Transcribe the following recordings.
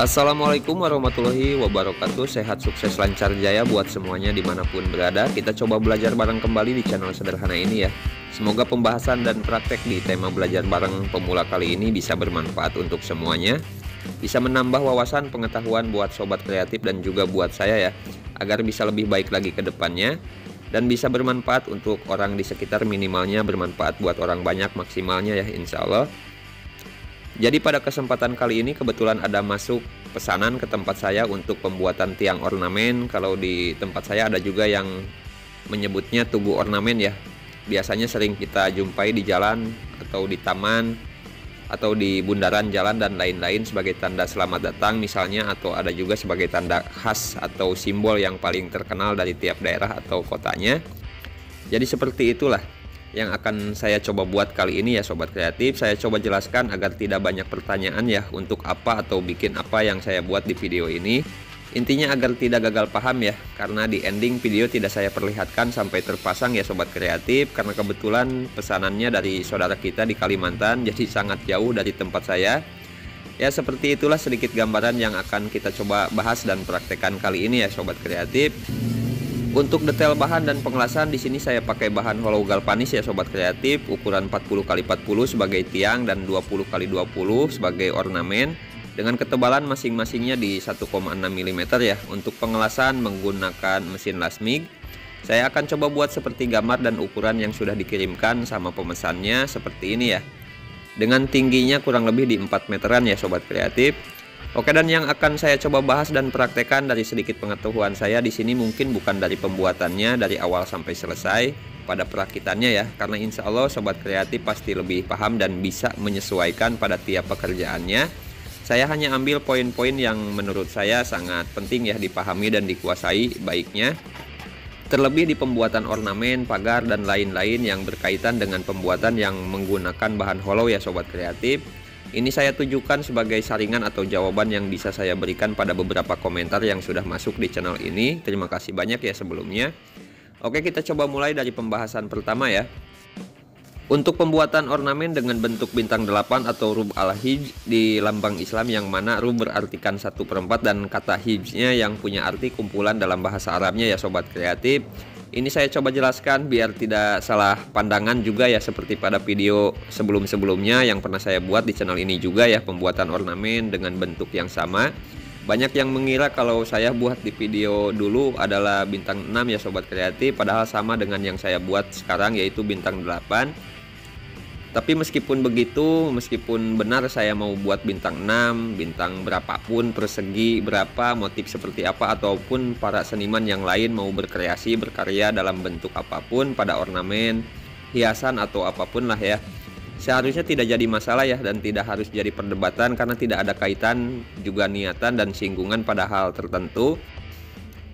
Assalamualaikum warahmatullahi wabarakatuh. Sehat, sukses, lancar jaya buat semuanya dimanapun berada. Kita coba belajar bareng kembali di channel sederhana ini ya. Semoga pembahasan dan praktek di tema belajar bareng pemula kali ini bisa bermanfaat untuk semuanya, bisa menambah wawasan pengetahuan buat sobat kreatif dan juga buat saya ya, agar bisa lebih baik lagi ke depannya dan bisa bermanfaat untuk orang di sekitar, minimalnya bermanfaat buat orang banyak, maksimalnya ya insya Allah. Jadi pada kesempatan kali ini kebetulan ada masuk pesanan ke tempat saya untuk pembuatan tiang ornamen. Kalau di tempat saya ada juga yang menyebutnya tugu ornamen ya. Biasanya sering kita jumpai di jalan atau di taman atau di bundaran jalan dan lain-lain sebagai tanda selamat datang misalnya, atau ada juga sebagai tanda khas atau simbol yang paling terkenal dari tiap daerah atau kotanya. Jadi seperti itulah yang akan saya coba buat kali ini ya sobat kreatif. Saya coba jelaskan agar tidak banyak pertanyaan ya, untuk apa atau bikin apa yang saya buat di video ini. Intinya agar tidak gagal paham ya, karena di ending video tidak saya perlihatkan sampai terpasang ya sobat kreatif, karena kebetulan pesanannya dari saudara kita di Kalimantan, jadi sangat jauh dari tempat saya. Ya seperti itulah sedikit gambaran yang akan kita coba bahas dan praktekkan kali ini ya sobat kreatif. Untuk detail bahan dan pengelasan di sini saya pakai bahan hollow galvanis ya sobat kreatif, ukuran 40x40 sebagai tiang dan 20x20 sebagai ornamen, dengan ketebalan masing-masingnya di 1,6 mm ya. Untuk pengelasan menggunakan mesin lasmig. Saya akan coba buat seperti gambar dan ukuran yang sudah dikirimkan sama pemesannya seperti ini ya. Dengan tingginya kurang lebih di 4 meteran ya sobat kreatif. Oke, dan yang akan saya coba bahas dan praktekkan dari sedikit pengetahuan saya di sini, mungkin bukan dari pembuatannya dari awal sampai selesai pada perakitannya ya, karena insya Allah sobat kreatif pasti lebih paham dan bisa menyesuaikan pada tiap pekerjaannya. Saya hanya ambil poin-poin yang menurut saya sangat penting ya dipahami dan dikuasai baiknya, terlebih di pembuatan ornamen, pagar dan lain-lain yang berkaitan dengan pembuatan yang menggunakan bahan hollow ya sobat kreatif. Ini saya tujukan sebagai saringan atau jawaban yang bisa saya berikan pada beberapa komentar yang sudah masuk di channel ini. Terima kasih banyak ya sebelumnya. Oke, kita coba mulai dari pembahasan pertama ya. Untuk pembuatan ornamen dengan bentuk bintang 8 atau rub al-hijj di lambang Islam, yang mana rub berartikan 1/4 dan kata hijjnya yang punya arti kumpulan dalam bahasa Arabnya ya sobat kreatif. Ini saya coba jelaskan biar tidak salah pandangan juga ya, seperti pada video sebelum-sebelumnya yang pernah saya buat di channel ini juga ya, pembuatan ornamen dengan bentuk yang sama. Banyak yang mengira kalau saya buat di video dulu adalah bintang 6 ya sobat kreatif, padahal sama dengan yang saya buat sekarang yaitu bintang 8. Tapi meskipun begitu, meskipun benar saya mau buat bintang 6, bintang berapapun, persegi berapa, motif seperti apa, ataupun para seniman yang lain mau berkreasi, berkarya dalam bentuk apapun pada ornamen, hiasan atau apapun lah ya, seharusnya tidak jadi masalah ya, dan tidak harus jadi perdebatan karena tidak ada kaitan juga niatan dan singgungan pada hal tertentu.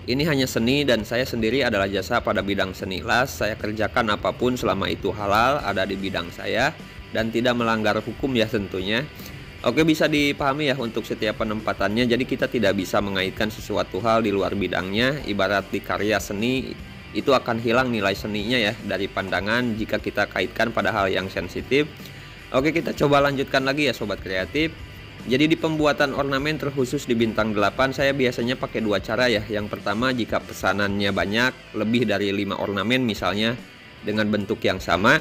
Ini hanya seni dan saya sendiri adalah jasa pada bidang seni las. Saya kerjakan apapun selama itu halal, ada di bidang saya dan tidak melanggar hukum ya tentunya. Oke, bisa dipahami ya untuk setiap penempatannya. Jadi kita tidak bisa mengaitkan sesuatu hal di luar bidangnya. Ibarat di karya seni itu akan hilang nilai seninya ya dari pandangan jika kita kaitkan pada hal yang sensitif. Oke, kita coba lanjutkan lagi ya sobat kreatif. Jadi di pembuatan ornamen terkhusus di bintang 8 saya biasanya pakai dua cara ya. Yang pertama, jika pesanannya banyak, lebih dari 5 ornamen misalnya dengan bentuk yang sama,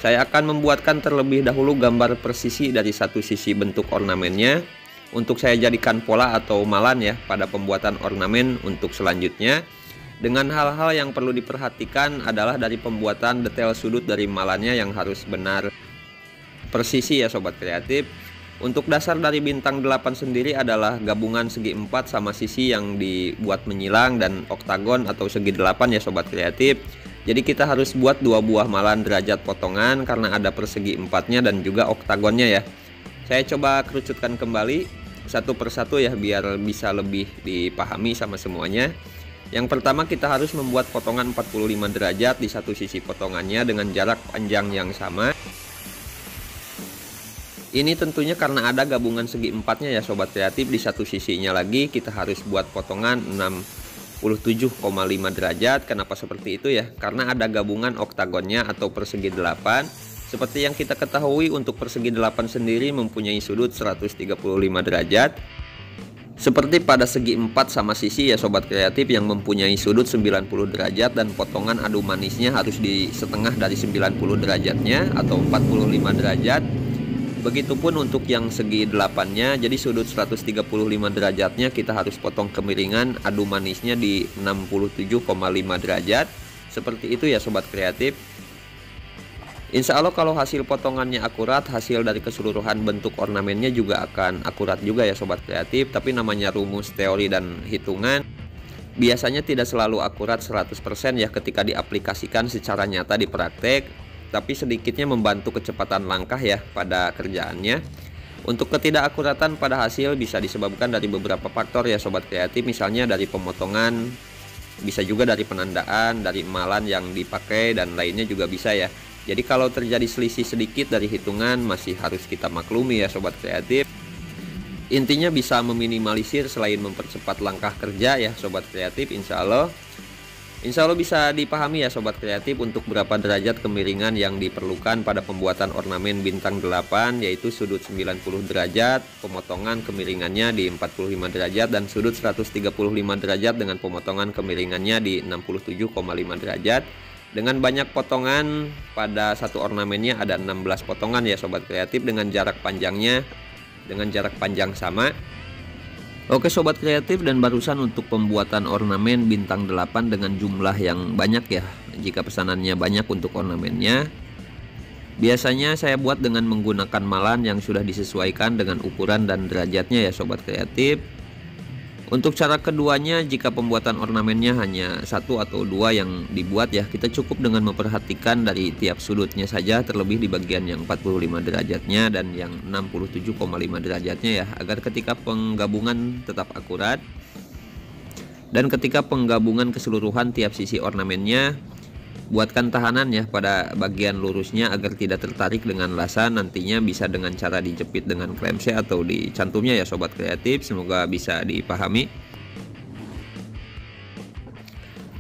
saya akan membuatkan terlebih dahulu gambar persisi dari satu sisi bentuk ornamennya untuk saya jadikan pola atau malan ya pada pembuatan ornamen untuk selanjutnya. Dengan hal-hal yang perlu diperhatikan adalah dari pembuatan detail sudut dari malannya yang harus benar persisi ya sobat kreatif. Untuk dasar dari bintang 8 sendiri adalah gabungan segi 4 sama sisi yang dibuat menyilang dan oktagon atau segi 8 ya sobat kreatif. Jadi kita harus buat dua buah malan derajat potongan karena ada persegi 4-nya dan juga oktagonnya ya. Saya coba kerucutkan kembali satu persatu ya biar bisa lebih dipahami sama semuanya. Yang pertama, kita harus membuat potongan 45 derajat di satu sisi potongannya dengan jarak panjang yang sama. Ini tentunya karena ada gabungan segi 4-nya ya sobat kreatif. Di satu sisinya lagi kita harus buat potongan 67,5 derajat. Kenapa seperti itu ya? Karena ada gabungan oktagonnya atau persegi 8. Seperti yang kita ketahui, untuk persegi 8 sendiri mempunyai sudut 135 derajat. Seperti pada segi 4 sama sisi ya sobat kreatif, yang mempunyai sudut 90 derajat dan potongan adu manisnya harus di setengah dari 90 derajatnya atau 45 derajat. Begitupun untuk yang segi 8-nya, jadi sudut 135 derajatnya kita harus potong kemiringan adu manisnya di 67,5 derajat. Seperti itu ya sobat kreatif. Insya Allah kalau hasil potongannya akurat, hasil dari keseluruhan bentuk ornamennya juga akan akurat juga ya sobat kreatif. Tapi namanya rumus teori dan hitungan, biasanya tidak selalu akurat 100% ya ketika diaplikasikan secara nyata di praktek. Tapi sedikitnya membantu kecepatan langkah ya pada kerjaannya. Untuk ketidakakuratan pada hasil bisa disebabkan dari beberapa faktor ya sobat kreatif. Misalnya dari pemotongan, bisa juga dari penandaan, dari emalan yang dipakai, dan lainnya juga bisa ya. Jadi kalau terjadi selisih sedikit dari hitungan masih harus kita maklumi ya sobat kreatif. Intinya bisa meminimalisir selain mempercepat langkah kerja ya sobat kreatif. Insya Allah bisa dipahami ya sobat kreatif untuk berapa derajat kemiringan yang diperlukan pada pembuatan ornamen bintang 8, yaitu sudut 90 derajat, pemotongan kemiringannya di 45 derajat, dan sudut 135 derajat dengan pemotongan kemiringannya di 67,5 derajat. Dengan banyak potongan pada satu ornamennya ada 16 potongan ya sobat kreatif, dengan jarak panjang sama. Oke sobat kreatif, dan barusan untuk pembuatan ornamen bintang 8 dengan jumlah yang banyak ya. Jika pesanannya banyak untuk ornamennya, biasanya saya buat dengan menggunakan malan yang sudah disesuaikan dengan ukuran dan derajatnya ya sobat kreatif. Untuk cara keduanya, jika pembuatan ornamennya hanya satu atau dua yang dibuat ya, kita cukup dengan memperhatikan dari tiap sudutnya saja, terlebih di bagian yang 45 derajatnya dan yang 67,5 derajatnya ya, agar ketika penggabungan tetap akurat. Dan ketika penggabungan keseluruhan tiap sisi ornamennya, buatkan tahanan ya pada bagian lurusnya agar tidak tertarik dengan lasan. Nantinya bisa dengan cara dijepit dengan klemse atau dicantumnya ya sobat kreatif. Semoga bisa dipahami.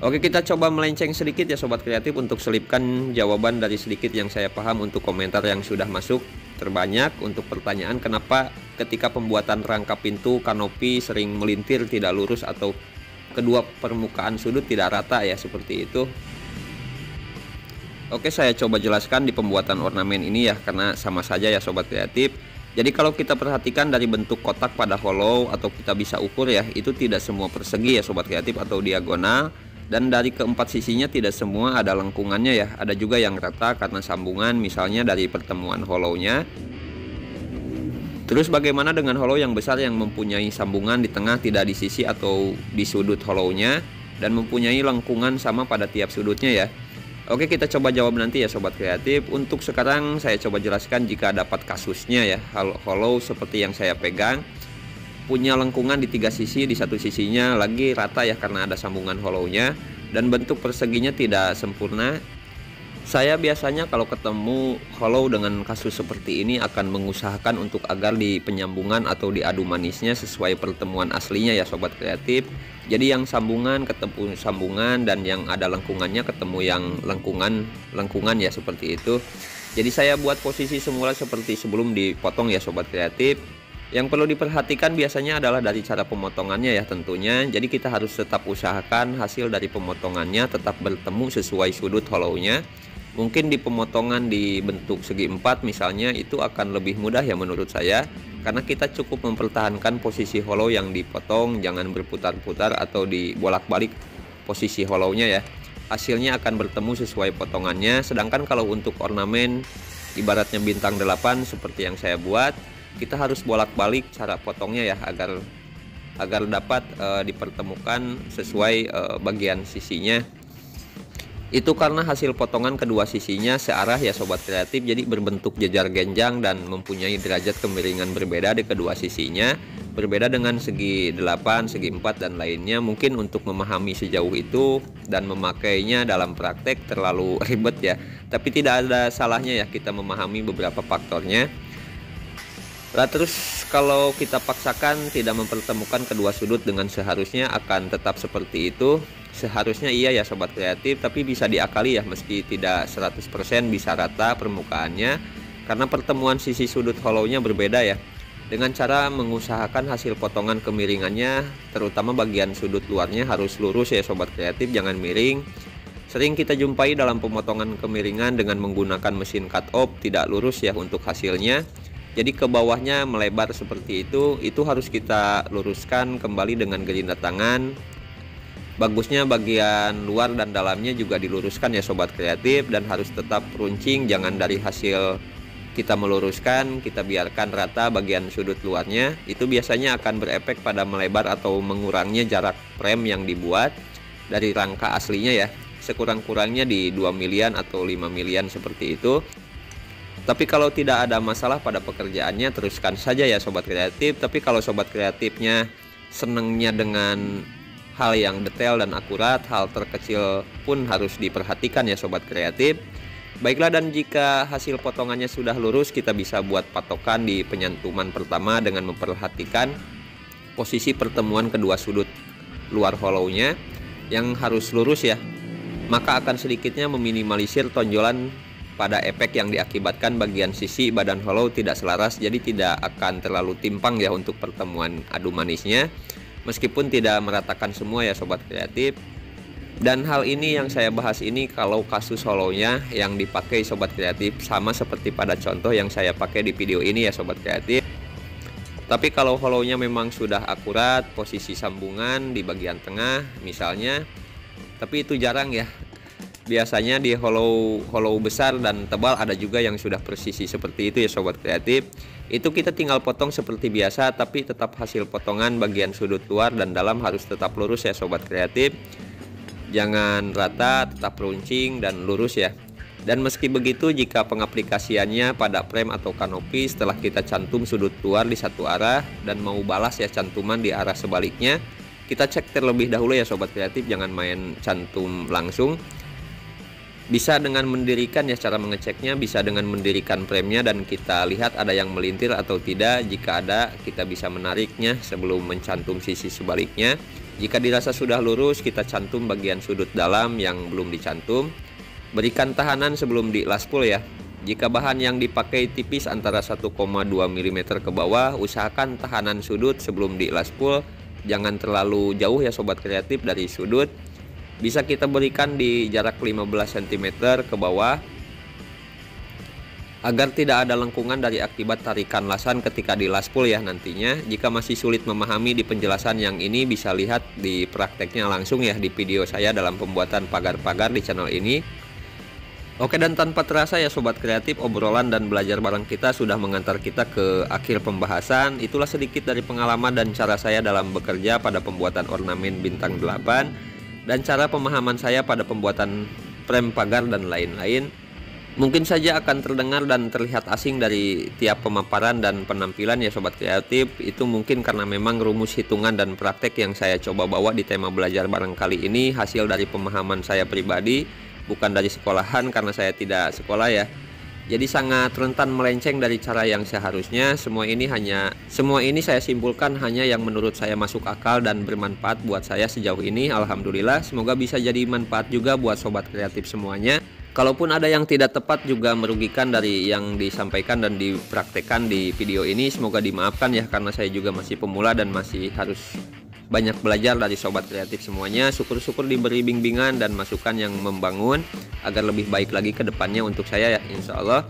Oke, kita coba melenceng sedikit ya sobat kreatif untuk selipkan jawaban dari sedikit yang saya paham untuk komentar yang sudah masuk terbanyak. Untuk pertanyaan kenapa ketika pembuatan rangka pintu kanopi sering melintir, tidak lurus, atau kedua permukaan sudut tidak rata ya, seperti itu. Oke, saya coba jelaskan di pembuatan ornamen ini ya, karena sama saja ya sobat kreatif. Jadi kalau kita perhatikan dari bentuk kotak pada hollow, atau kita bisa ukur ya, itu tidak semua persegi ya sobat kreatif atau diagonal. Dan dari keempat sisinya tidak semua ada lengkungannya ya, ada juga yang rata karena sambungan, misalnya dari pertemuan hollownya. Terus bagaimana dengan hollow yang besar yang mempunyai sambungan di tengah, tidak di sisi atau di sudut hollownya, dan mempunyai lengkungan sama pada tiap sudutnya ya? Oke, kita coba jawab nanti ya sobat kreatif. Untuk sekarang saya coba jelaskan jika dapat kasusnya ya. Hollow seperti yang saya pegang punya lengkungan di 3 sisi, di satu sisinya lagi rata ya karena ada sambungan hollownya, dan bentuk perseginya tidak sempurna. Saya biasanya kalau ketemu hollow dengan kasus seperti ini akan mengusahakan untuk agar di penyambungan atau di adu manisnya sesuai pertemuan aslinya ya sobat kreatif. Jadi yang sambungan ketemu sambungan, dan yang ada lengkungannya ketemu yang lengkungan ya, seperti itu. Jadi saya buat posisi semula seperti sebelum dipotong ya sobat kreatif. Yang perlu diperhatikan biasanya adalah dari cara pemotongannya ya tentunya. Jadi kita harus tetap usahakan hasil dari pemotongannya tetap bertemu sesuai sudut hollownya. Mungkin di pemotongan di bentuk segi 4 misalnya, itu akan lebih mudah ya menurut saya, karena kita cukup mempertahankan posisi hollow yang dipotong, jangan berputar-putar atau dibolak-balik posisi hollownya ya. Hasilnya akan bertemu sesuai potongannya. Sedangkan kalau untuk ornamen ibaratnya bintang 8 seperti yang saya buat, kita harus bolak-balik cara potongnya ya, agar dapat dipertemukan sesuai bagian sisinya. Itu karena hasil potongan kedua sisinya searah ya sobat kreatif, jadi berbentuk jejar genjang dan mempunyai derajat kemiringan berbeda di kedua sisinya, berbeda dengan segi 8, segi 4 dan lainnya. Mungkin untuk memahami sejauh itu dan memakainya dalam praktek terlalu ribet ya, tapi tidak ada salahnya ya kita memahami beberapa faktornya. Lah terus kalau kita paksakan tidak mempertemukan kedua sudut dengan seharusnya, akan tetap seperti itu. Seharusnya iya ya sobat kreatif, tapi bisa diakali ya, meski tidak 100% bisa rata permukaannya karena pertemuan sisi sudut hollownya berbeda ya. dengan cara mengusahakan hasil potongan kemiringannya, terutama bagian sudut luarnya harus lurus ya sobat kreatif, jangan miring. Sering kita jumpai dalam pemotongan kemiringan dengan menggunakan mesin cut off tidak lurus ya untuk hasilnya. Jadi ke bawahnya melebar seperti itu harus kita luruskan kembali dengan gerinda tangan. Bagusnya bagian luar dan dalamnya juga diluruskan ya sobat kreatif, dan harus tetap runcing, jangan dari hasil kita meluruskan kita biarkan rata bagian sudut luarnya. Itu biasanya akan berefek pada melebar atau mengurangnya jarak frame yang dibuat dari rangka aslinya ya, sekurang-kurangnya di 2 milian atau 5 milian seperti itu. Tapi kalau tidak ada masalah pada pekerjaannya, teruskan saja ya sobat kreatif. Tapi kalau sobat kreatifnya senangnya dengan hal yang detail dan akurat, hal terkecil pun harus diperhatikan ya sobat kreatif. Baiklah, dan jika hasil potongannya sudah lurus, kita bisa buat patokan di penyantuman pertama dengan memperhatikan posisi pertemuan kedua sudut luar hollownya yang harus lurus ya. Maka akan sedikitnya meminimalisir tonjolan pada efek yang diakibatkan bagian sisi badan hollow tidak selaras, jadi tidak akan terlalu timpang ya untuk pertemuan adu manisnya, meskipun tidak meratakan semua ya sobat kreatif. Dan hal ini yang saya bahas ini kalau kasus hollownya yang dipakai sobat kreatif sama seperti pada contoh yang saya pakai di video ini ya sobat kreatif. Tapi kalau hollownya memang sudah akurat posisi sambungan di bagian tengah misalnya, tapi itu jarang ya. Biasanya di hollow besar dan tebal ada juga yang sudah presisi seperti itu ya sobat kreatif. Itu kita tinggal potong seperti biasa, tapi tetap hasil potongan bagian sudut luar dan dalam harus tetap lurus ya sobat kreatif. Jangan rata, tetap runcing dan lurus ya. Dan meski begitu, jika pengaplikasiannya pada frame atau kanopi setelah kita cantum sudut luar di satu arah dan mau balas ya cantuman di arah sebaliknya, kita cek terlebih dahulu ya sobat kreatif, jangan main cantum langsung. Bisa dengan mendirikan ya, cara mengeceknya bisa dengan mendirikan framenya dan kita lihat ada yang melintir atau tidak. Jika ada, kita bisa menariknya sebelum mencantum sisi sebaliknya. Jika dirasa sudah lurus, kita cantum bagian sudut dalam yang belum dicantum. Berikan tahanan sebelum dilaspul ya. Jika bahan yang dipakai tipis antara 1,2 mm ke bawah, usahakan tahanan sudut sebelum dilaspul jangan terlalu jauh ya sobat kreatif dari sudut. Bisa kita berikan di jarak 15 cm ke bawah agar tidak ada lengkungan dari akibat tarikan lasan ketika dilaspul ya nantinya. Jika masih sulit memahami di penjelasan yang ini, bisa lihat di prakteknya langsung ya di video saya dalam pembuatan pagar-pagar di channel ini. Oke, dan tanpa terasa ya sobat kreatif, obrolan dan belajar bareng kita sudah mengantar kita ke akhir pembahasan. Itulah sedikit dari pengalaman dan cara saya dalam bekerja pada pembuatan ornamen bintang 8 dan cara pemahaman saya pada pembuatan frame pagar dan lain-lain. Mungkin saja akan terdengar dan terlihat asing dari tiap pemaparan dan penampilan ya sobat kreatif. Itu mungkin karena memang rumus hitungan dan praktek yang saya coba bawa di tema belajar bareng kali ini hasil dari pemahaman saya pribadi, bukan dari sekolahan karena saya tidak sekolah ya. Jadi sangat rentan melenceng dari cara yang seharusnya. Semua ini saya simpulkan hanya yang menurut saya masuk akal dan bermanfaat buat saya sejauh ini. Alhamdulillah, semoga bisa jadi manfaat juga buat sobat kreatif semuanya. Kalaupun ada yang tidak tepat juga merugikan dari yang disampaikan dan dipraktekkan di video ini, semoga dimaafkan ya, karena saya juga masih pemula dan masih harus banyak belajar dari sobat kreatif semuanya. Syukur-syukur diberi bimbingan dan masukan yang membangun agar lebih baik lagi ke depannya untuk saya ya, insya Allah.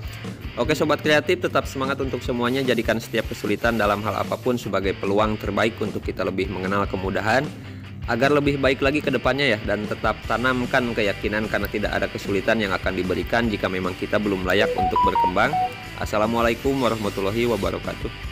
Oke sobat kreatif, tetap semangat untuk semuanya. Jadikan setiap kesulitan dalam hal apapun sebagai peluang terbaik untuk kita lebih mengenal kemudahan agar lebih baik lagi ke depannya ya. Dan tetap tanamkan keyakinan karena tidak ada kesulitan yang akan diberikan jika memang kita belum layak untuk berkembang. Assalamualaikum warahmatullahi wabarakatuh.